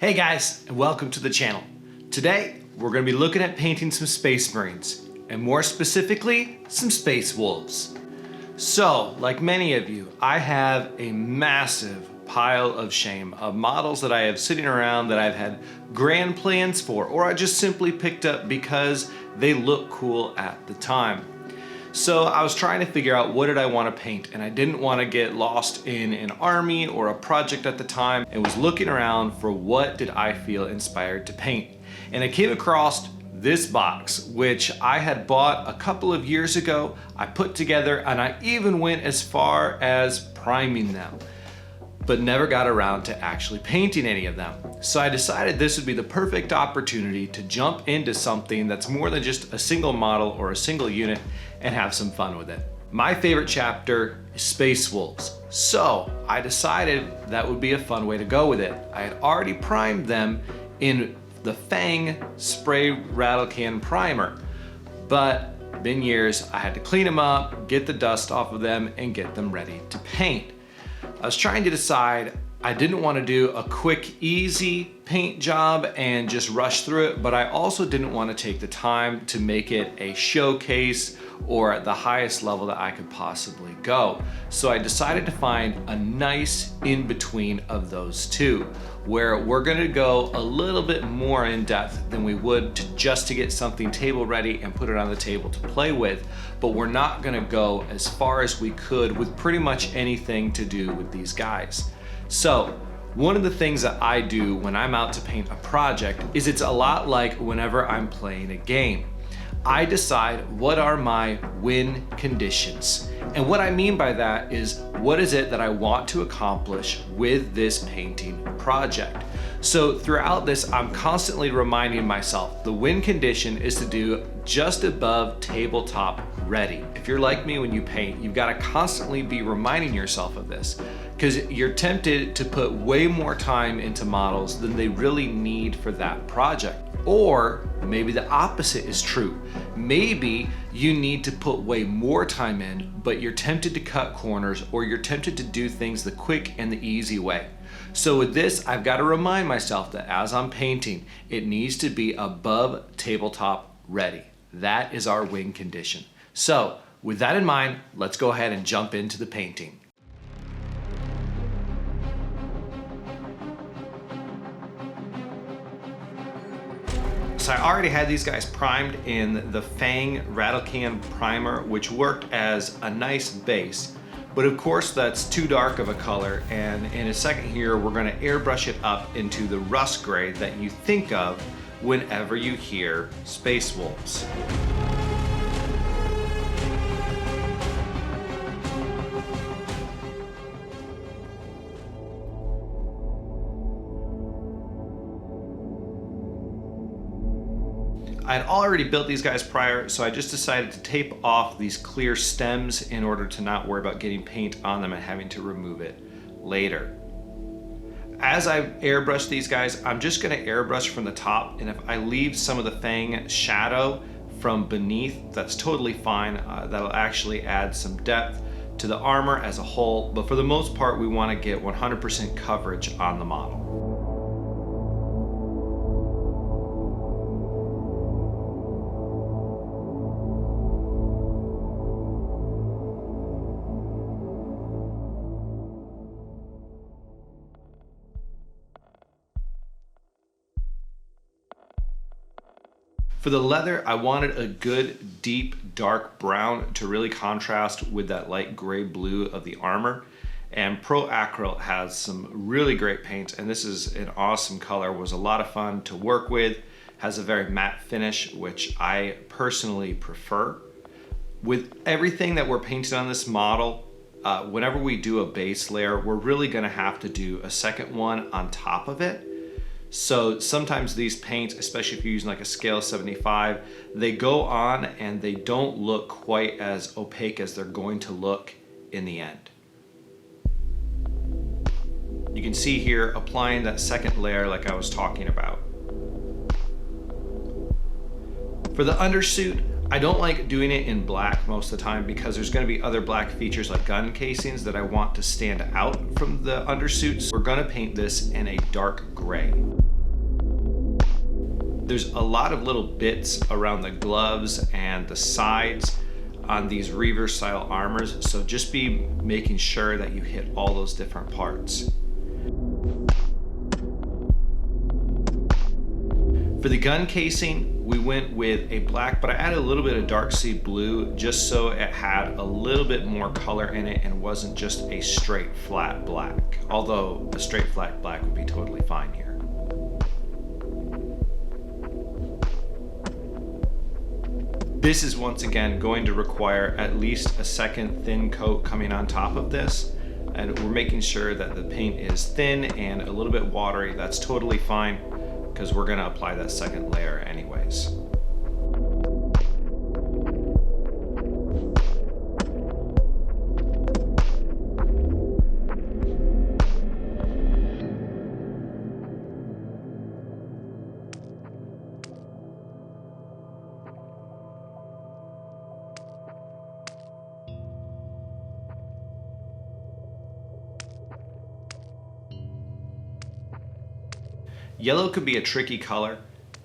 Hey guys, and welcome to the channel. Today, we're going to be looking at painting some Space Marines, and more specifically, some Space Wolves. So, like many of you, I have a massive pile of shame of models that I have sitting around that I've had grand plans for, or I just simply picked up because they look cool at the time. So I was trying to figure out what did I want to paint, and I didn't want to get lost in an army or a project at the time, and was looking around for what did I feel inspired to paint. And I came across this box, which I had bought a couple of years ago. I put together, and I even went as far as priming them, but never got around to actually painting any of them. So I decided this would be the perfect opportunity to jump into something that's more than just a single model or a single unit and have some fun with it. My favorite chapter is Space Wolves. So I decided that would be a fun way to go with it. I had already primed them in the Fang Spray Rattle Can Primer, but been years, I had to clean them up, get the dust off of them, and get them ready to paint. I was trying to decide, I didn't want to do a quick, easy paint job and just rush through it, but I also didn't want to take the time to make it a showcase or at the highest level that I could possibly go. So I decided to find a nice in-between of those two, where we're gonna go a little bit more in depth than we would just to get something table ready and put it on the table to play with, but we're not gonna go as far as we could with pretty much anything to do with these guys. So one of the things that I do when I'm out to paint a project is it's a lot like whenever I'm playing a game. I decide what are my win conditions. And what I mean by that is, what is it that I want to accomplish with this painting project? So throughout this, I'm constantly reminding myself, the win condition is to do just above tabletop ready. If you're like me when you paint, you've got to constantly be reminding yourself of this, because you're tempted to put way more time into models than they really need for that project. Or maybe the opposite is true. Maybe you need to put way more time in, but you're tempted to cut corners, or you're tempted to do things the quick and the easy way. So with this, I've got to remind myself that as I'm painting, it needs to be above tabletop ready. That is our win condition. So with that in mind, let's go ahead and jump into the painting. So I already had these guys primed in the Fang Rattle Can Primer, which worked as a nice base. But of course that's too dark of a color, and in a second here we're going to airbrush it up into the rust gray that you think of whenever you hear Space Wolves. I had already built these guys prior, so I just decided to tape off these clear stems in order to not worry about getting paint on them and having to remove it later. As I airbrush these guys, I'm just gonna airbrush from the top, and if I leave some of the Fang shadow from beneath, that's totally fine. That'll actually add some depth to the armor as a whole, but for the most part, we wanna get 100% coverage on the model. For the leather, I wanted a good, deep, dark brown to really contrast with that light gray blue of the armor. And Pro Acryl has some really great paints, and this is an awesome color. Was a lot of fun to work with. Has a very matte finish, which I personally prefer. With everything that we're painting on this model, whenever we do a base layer, we're really gonna have to do a second one on top of it. So sometimes these paints, especially if you're using like a scale 75, they go on and they don't look quite as opaque as they're going to look in the end. You can see here applying that second layer like I was talking about. For the undersuit, I don't like doing it in black most of the time because there's going to be other black features like gun casings that I want to stand out from the undersuits. We're going to paint this in a dark gray. There's a lot of little bits around the gloves and the sides on these Reaver style armors, so just be making sure that you hit all those different parts. For the gun casing, we went with a black, but I added a little bit of dark sea blue just so it had a little bit more color in it and wasn't just a straight flat black, although a straight flat black would be totally fine here. This is once again going to require at least a second thin coat coming on top of this, and we're making sure that the paint is thin and a little bit watery. That's totally fine because we're going to apply that second layer anyways. Yellow could be a tricky color,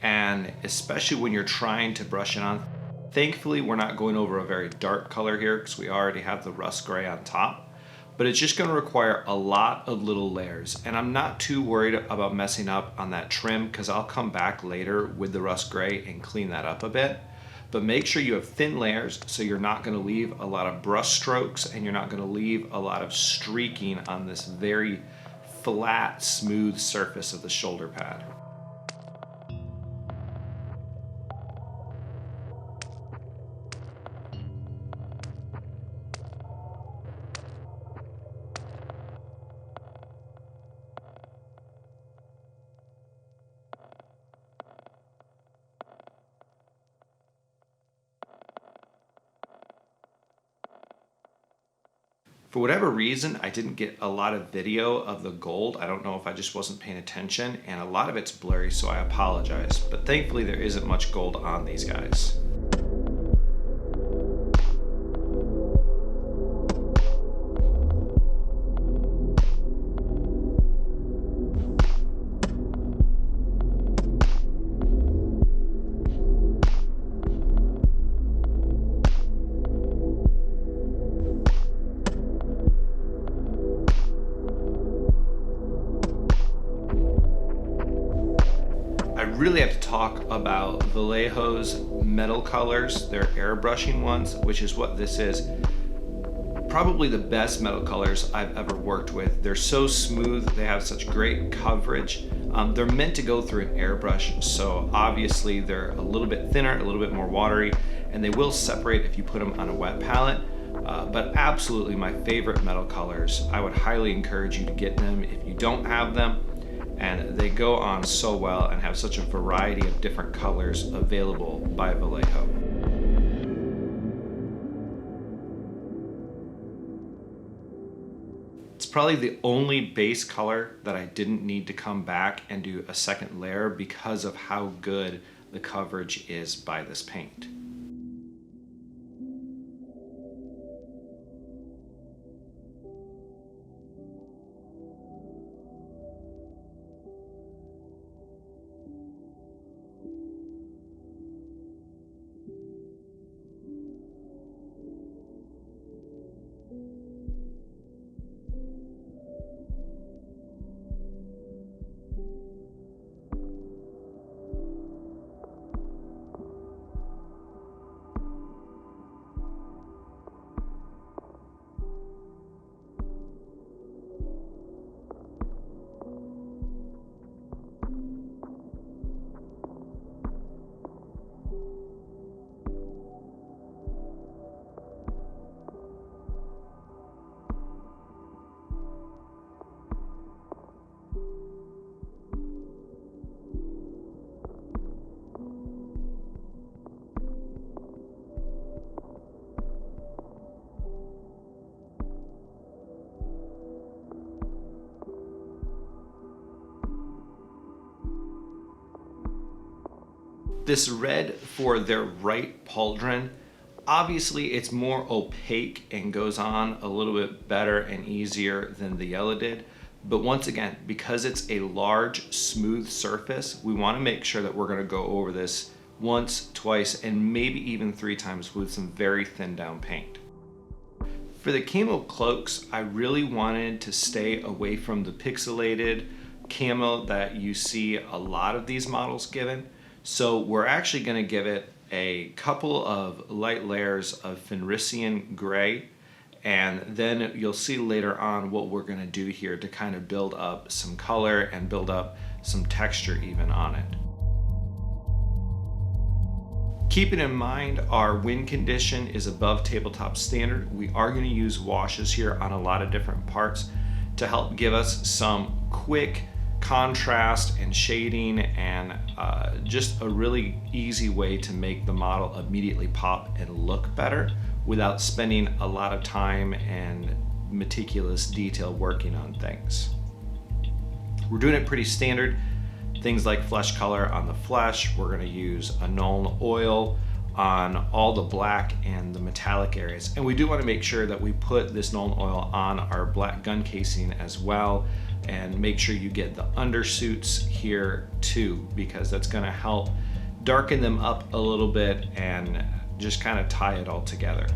and especially when you're trying to brush it on. Thankfully, we're not going over a very dark color here because we already have the rust gray on top, but it's just going to require a lot of little layers. And I'm not too worried about messing up on that trim because I'll come back later with the rust gray and clean that up a bit. But make sure you have thin layers so you're not going to leave a lot of brush strokes and you're not going to leave a lot of streaking on this very flat, smooth surface of the shoulder pad. For whatever reason, I didn't get a lot of video of the gold. I don't know if I just wasn't paying attention, and a lot of it's blurry, so I apologize. But thankfully there isn't much gold on these guys. I really have to talk about Vallejo's metal colors, their airbrushing ones, which is what this is. Probably the best metal colors I've ever worked with. They're so smooth, they have such great coverage. They're meant to go through an airbrush, so obviously they're a little bit thinner, a little bit more watery, and they will separate if you put them on a wet palette. But absolutely my favorite metal colors. I would highly encourage you to get them if you don't have them. And they go on so well and have such a variety of different colors available by Vallejo. It's probably the only base color that I didn't need to come back and do a second layer because of how good the coverage is by this paint. This red for their right pauldron, obviously it's more opaque and goes on a little bit better and easier than the yellow did, But once again, because it's a large, smooth surface, we want to make sure that we're going to go over this once, twice, and maybe even 3 times with some very thin down paint. For the camo cloaks, I really wanted to stay away from the pixelated camo that you see a lot of these models given. So we're actually going to give it a couple of light layers of Fenrisian gray, and then you'll see later on what we're going to do here to kind of build up some color and build up some texture even on it. Keeping in mind our wind condition is above tabletop standard, we are going to use washes here on a lot of different parts to help give us some quick contrast and shading, and just a really easy way to make the model immediately pop and look better without spending a lot of time and meticulous detail working on things. We're doing it pretty standard. Things like flesh color on the flesh. We're going to use a Nuln Oil on all the black and the metallic areas. And we do want to make sure that we put this Nuln Oil on our black gun casing as well, and make sure you get the undersuits here too, because that's going to help darken them up a little bit and just kind of tie it all together.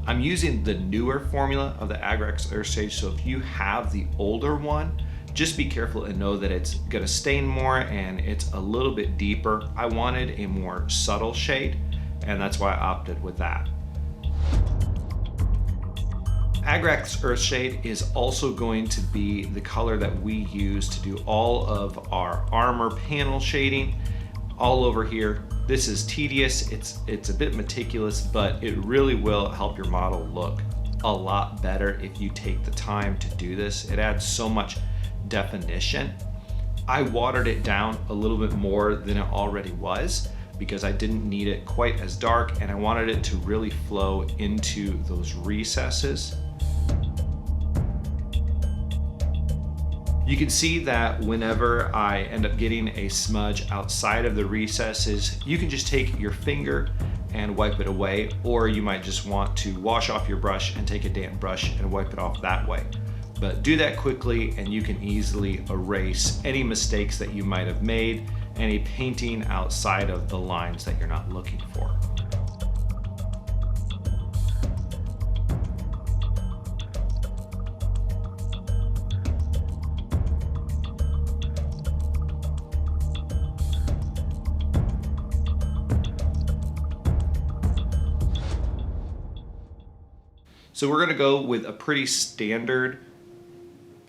I'm using the newer formula of the Agrax Earthshade, so if you have the older one, just be careful and know that it's gonna stain more and it's a little bit deeper. I wanted a more subtle shade, and that's why I opted with that. Agrax Earthshade is also going to be the color that we use to do all of our armor panel shading all over here. This is tedious, it's a bit meticulous, but it really will help your model look a lot better if you take the time to do this. It adds so much definition. I watered it down a little bit more than it already was because I didn't need it quite as dark, and I wanted it to really flow into those recesses. You can see that whenever I end up getting a smudge outside of the recesses, you can just take your finger and wipe it away, or you might just want to wash off your brush and take a damp brush and wipe it off that way. But do that quickly and you can easily erase any mistakes that you might have made, any painting outside of the lines that you're not looking for. So we're gonna go with a pretty standard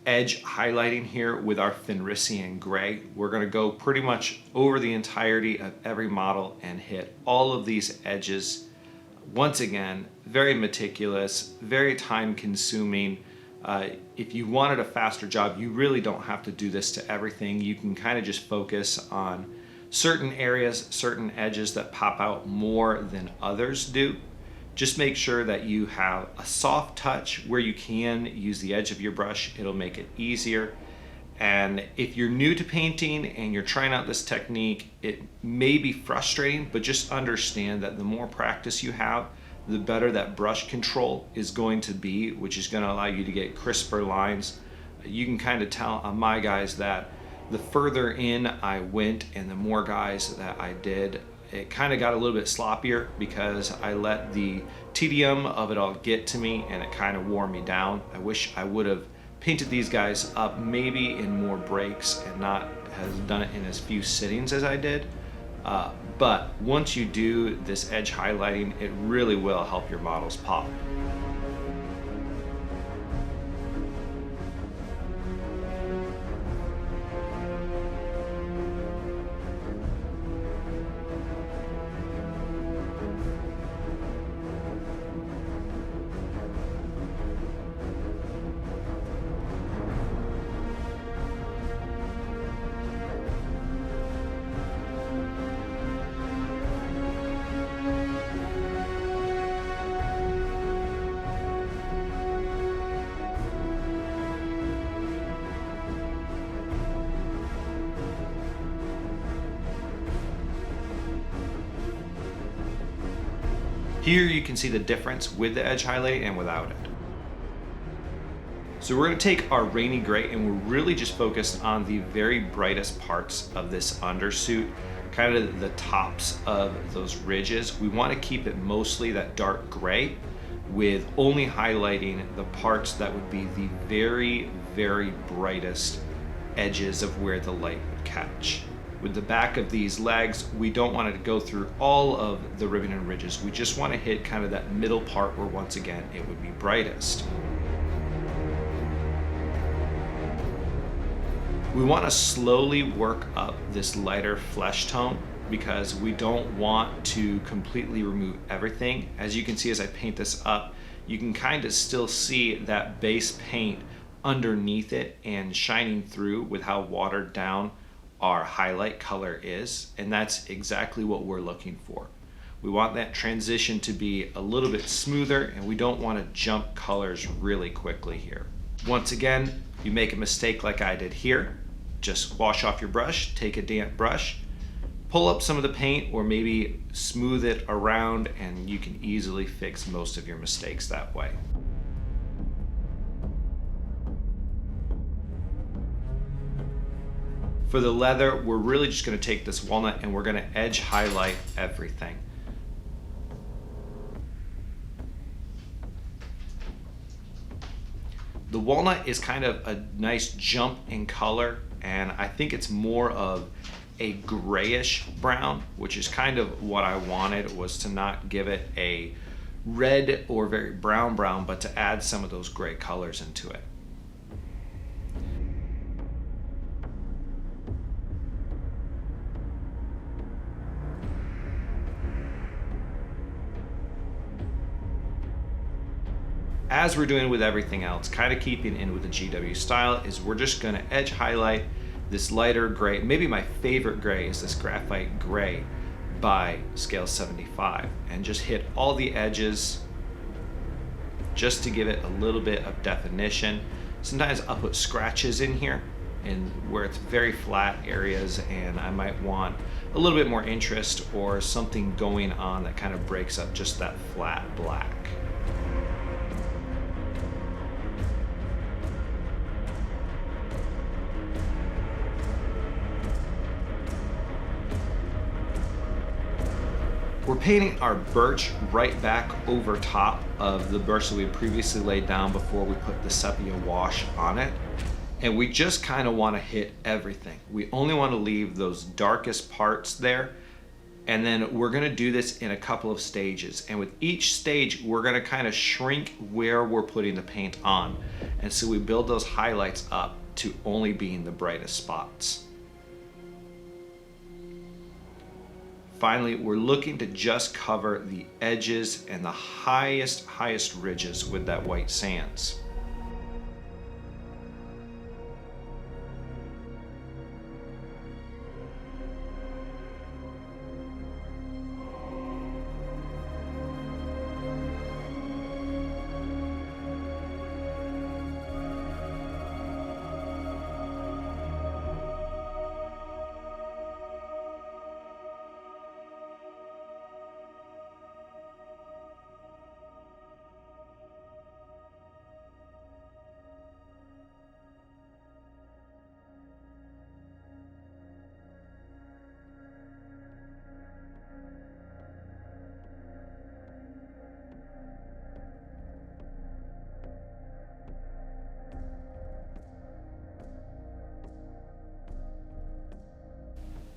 edge highlighting here with our Fenrisian gray. We're gonna go pretty much over the entirety of every model and hit all of these edges. Once again, very meticulous, very time consuming. If you wanted a faster job, you really don't have to do this to everything. You can kind of just focus on certain areas, certain edges that pop out more than others do. Just make sure that you have a soft touch where you can use the edge of your brush. It'll make it easier. And if you're new to painting and you're trying out this technique, it may be frustrating, but just understand that the more practice you have, the better that brush control is going to be, which is going to allow you to get crisper lines. You can kind of tell on my guys that the further in I went and the more guys that I did, it kind of got a little bit sloppier because I let the tedium of it all get to me and it kind of wore me down. I wish I would have painted these guys up maybe in more breaks and not has done it in as few sittings as I did. But once you do this edge highlighting, it really will help your models pop. Here you can see the difference with the edge highlighting and without it. So we're gonna take our rainy gray and we're really just focused on the very brightest parts of this undersuit, kind of the tops of those ridges. We wanna keep it mostly that dark gray with only highlighting the parts that would be the very, very brightest edges of where the light would catch. With the back of these legs, we don't want it to go through all of the ribbon and ridges. We just want to hit kind of that middle part where once again it would be brightest. We want to slowly work up this lighter flesh tone because we don't want to completely remove everything. As you can see as I paint this up, you can kind of still see that base paint underneath it and shining through with how watered down our highlight color is, and that's exactly what we're looking for. We want that transition to be a little bit smoother, and we don't want to jump colors really quickly here. Once again, you make a mistake like I did here, just wash off your brush, take a damp brush, pull up some of the paint or maybe smooth it around, and you can easily fix most of your mistakes that way. For the leather, we're really just gonna take this walnut and we're gonna edge highlight everything. The walnut is kind of a nice jump in color, and I think it's more of a grayish brown, which is kind of what I wanted, was to not give it a red or very brown, but to add some of those gray colors into it. As we're doing with everything else, kind of keeping in with the GW style, is we're just gonna edge highlight this lighter gray. Maybe my favorite gray is this Graphite Gray by scale 75, and just hit all the edges just to give it a little bit of definition. Sometimes I'll put scratches in here and where it's very flat areas, and I might want a little bit more interest or something going on that kind of breaks up just that flat black. We're painting our birch right back over top of the birch that we previously laid down before we put the sepia wash on it. And we just kind of want to hit everything. We only want to leave those darkest parts there. And then we're going to do this in a couple of stages. And with each stage, we're going to kind of shrink where we're putting the paint on. And so we build those highlights up to only being the brightest spots. Finally, we're looking to just cover the edges and the highest ridges with that white sands.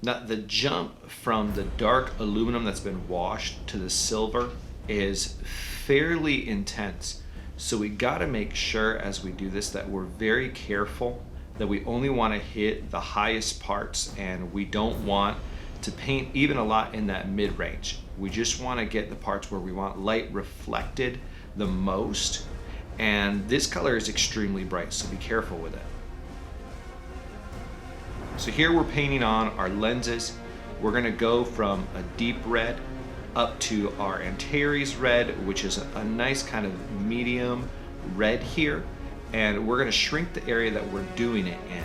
Now, the jump from the dark aluminum that's been washed to the silver is fairly intense. So we gotta make sure as we do this that we're very careful, that we only wanna hit the highest parts, and we don't want to paint even a lot in that mid-range. We just wanna get the parts where we want light reflected the most. And this color is extremely bright, so be careful with it. So here we're painting on our lenses. We're gonna go from a deep red up to our Antares Red, which is a nice kind of medium red here. And we're gonna shrink the area that we're doing it in.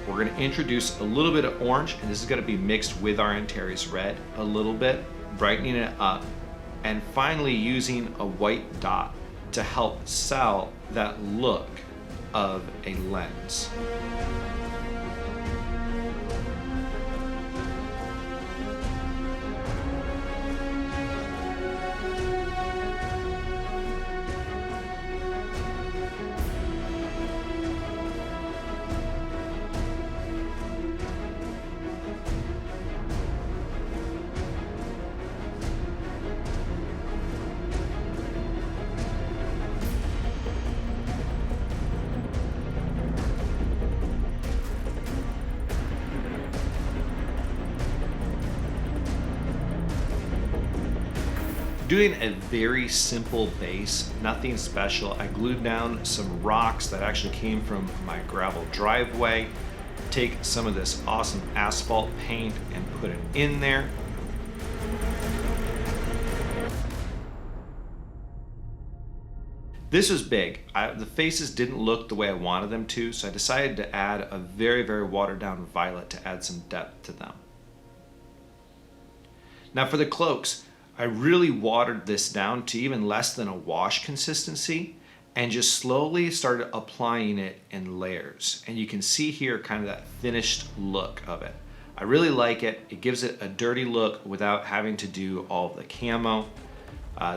We're gonna introduce a little bit of orange, and this is gonna be mixed with our Antares Red a little bit, brightening it up. And finally using a white dot to help sell that look of a lens. Doing a very simple base, nothing special. I glued down some rocks that actually came from my gravel driveway. Take some of this awesome asphalt paint and put it in there. This was big. The faces didn't look the way I wanted them to, so I decided to add a very, very watered down violet to add some depth to them. Now for the cloaks, I really watered this down to even less than a wash consistency and just slowly started applying it in layers. And you can see here kind of that finished look of it. I really like it. It gives it a dirty look without having to do all of the camo.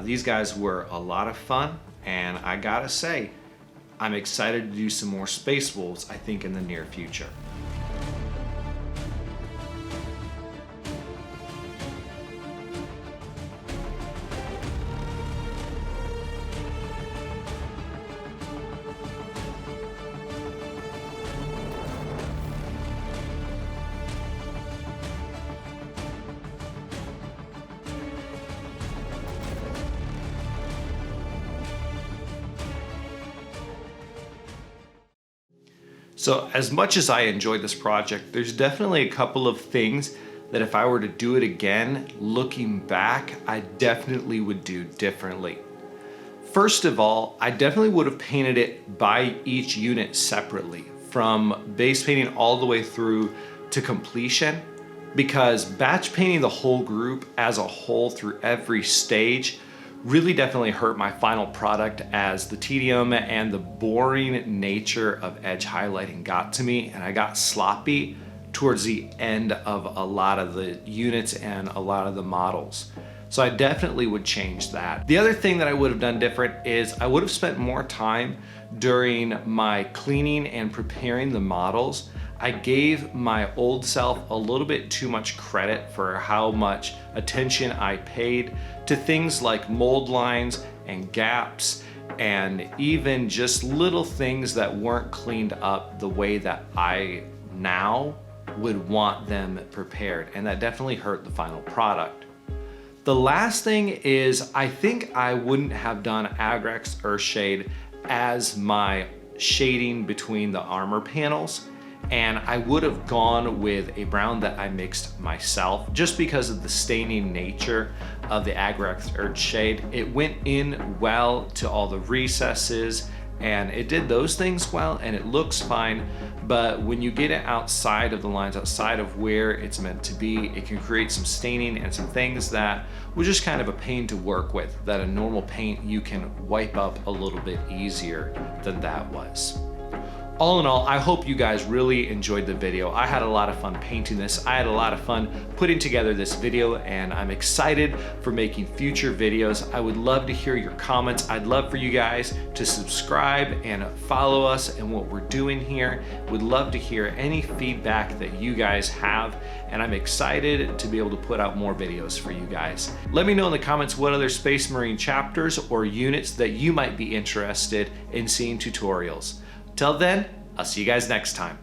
These guys were a lot of fun, and I gotta say, I'm excited to do some more Space Wolves, I think, in the near future. So as much as I enjoyed this project, there's definitely a couple of things that if I were to do it again, looking back, I definitely would do differently. First of all, I definitely would have painted it by each unit separately, from base painting all the way through to completion, because batch painting the whole group as a whole through every stage really definitely hurt my final product, as the tedium and the boring nature of edge highlighting got to me, and I got sloppy towards the end of a lot of the units and a lot of the models. So I definitely would change that. The other thing that I would have done different is I would have spent more time during my cleaning and preparing the models. I gave my old self a little bit too much credit for how much attention I paid to things like mold lines and gaps, and even just little things that weren't cleaned up the way that I now would want them prepared, and that definitely hurt the final product. The last thing is, I think I wouldn't have done Agrax Earthshade as my shading between the armor panels, and I would have gone with a brown that I mixed myself just because of the staining nature of the Agrax Earthshade. It went in well to all the recesses and it did those things well, and it looks fine, but when you get it outside of the lines, outside of where it's meant to be, it can create some staining and some things that were just kind of a pain to work with, that a normal paint you can wipe up a little bit easier than that was. All in all, I hope you guys really enjoyed the video. I had a lot of fun painting this. I had a lot of fun putting together this video, and I'm excited for making future videos. I would love to hear your comments. I'd love for you guys to subscribe and follow us and what we're doing here. Would love to hear any feedback that you guys have, and I'm excited to be able to put out more videos for you guys. Let me know in the comments what other Space Marine chapters or units that you might be interested in seeing tutorials. Till then, I'll see you guys next time.